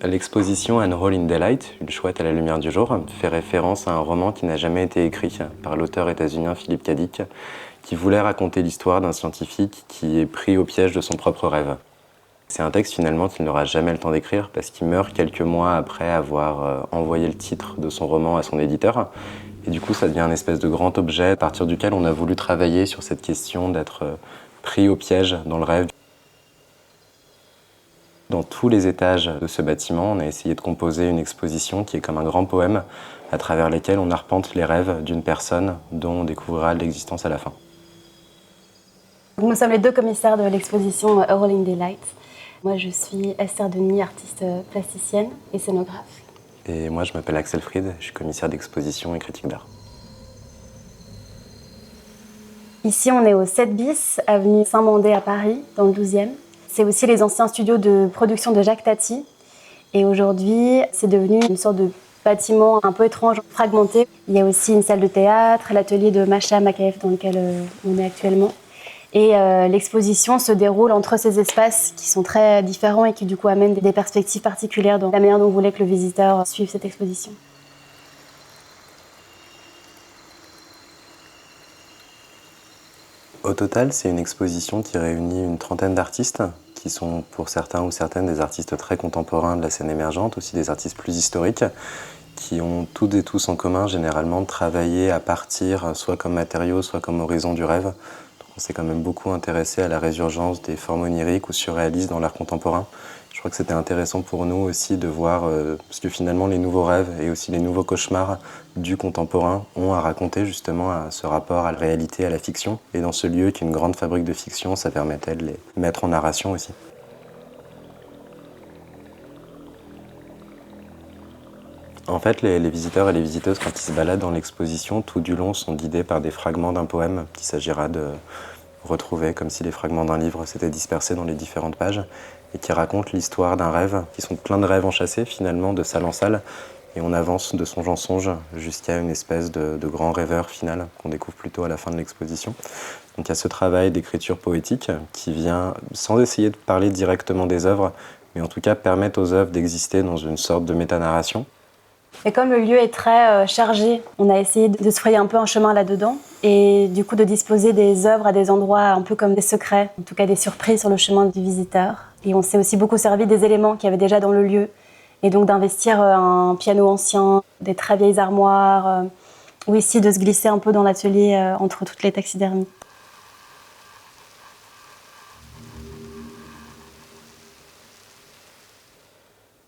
L'exposition An Hole in Daylight, une chouette à la lumière du jour, fait référence à un roman qui n'a jamais été écrit par l'auteur états-unien Philip K. Dick, qui voulait raconter l'histoire d'un scientifique qui est pris au piège de son propre rêve. C'est un texte finalement qu'il n'aura jamais le temps d'écrire parce qu'il meurt quelques mois après avoir envoyé le titre de son roman à son éditeur. Et du coup, ça devient un espèce de grand objet à partir duquel on a voulu travailler sur cette question d'être pris au piège dans le rêve. Dans tous les étages de ce bâtiment, on a essayé de composer une exposition qui est comme un grand poème à travers lequel on arpente les rêves d'une personne dont on découvrira l'existence à la fin. Nous sommes les deux commissaires de l'exposition A Hole in Daylight. Moi, je suis Esther Denis, artiste plasticienne et scénographe. Et moi, je m'appelle Axel Fried, je suis commissaire d'exposition et critique d'art. Ici, on est au 7 bis, avenue Saint-Mandé à Paris, dans le 12e. C'est aussi les anciens studios de production de Jacques Tati. Et aujourd'hui, c'est devenu une sorte de bâtiment un peu étrange, fragmenté. Il y a aussi une salle de théâtre, l'atelier de Macha Makaev dans lequel on est actuellement. Et l'exposition se déroule entre ces espaces qui sont très différents et qui du coup amènent des perspectives particulières dans la manière dont on voulait que le visiteur suive cette exposition. Au total, c'est une exposition qui réunit une trentaine d'artistes qui sont pour certains ou certaines des artistes très contemporains de la scène émergente, aussi des artistes plus historiques, qui ont toutes et tous en commun généralement de travailler à partir soit comme matériau, soit comme horizon du rêve. Donc on s'est quand même beaucoup intéressé à la résurgence des formes oniriques ou surréalistes dans l'art contemporain. Je crois que c'était intéressant pour nous aussi de voir, parce que finalement les nouveaux rêves et aussi les nouveaux cauchemars du contemporain ont à raconter justement à ce rapport à la réalité, à la fiction. Et dans ce lieu qui est une grande fabrique de fiction, ça permettait de les mettre en narration aussi. En fait, les visiteurs et les visiteuses, quand ils se baladent dans l'exposition, tout du long sont guidés par des fragments d'un poème qu'il s'agira de retrouver, comme si les fragments d'un livre s'étaient dispersés dans les différentes pages, et qui racontent l'histoire d'un rêve, qui sont plein de rêves enchâssés finalement, de salle en salle, et on avance de songe en songe jusqu'à une espèce de grand rêveur final qu'on découvre plutôt à la fin de l'exposition. Donc il y a ce travail d'écriture poétique qui vient, sans essayer de parler directement des œuvres, mais en tout cas permettre aux œuvres d'exister dans une sorte de métanarration. Et comme le lieu est très chargé, on a essayé de se frayer un peu un chemin là-dedans et du coup de disposer des œuvres à des endroits un peu comme des secrets, en tout cas des surprises sur le chemin du visiteur. Et on s'est aussi beaucoup servi des éléments qu'il y avait déjà dans le lieu et donc d'investir un piano ancien, des très vieilles armoires ou ici de se glisser un peu dans l'atelier entre toutes les taxidermies.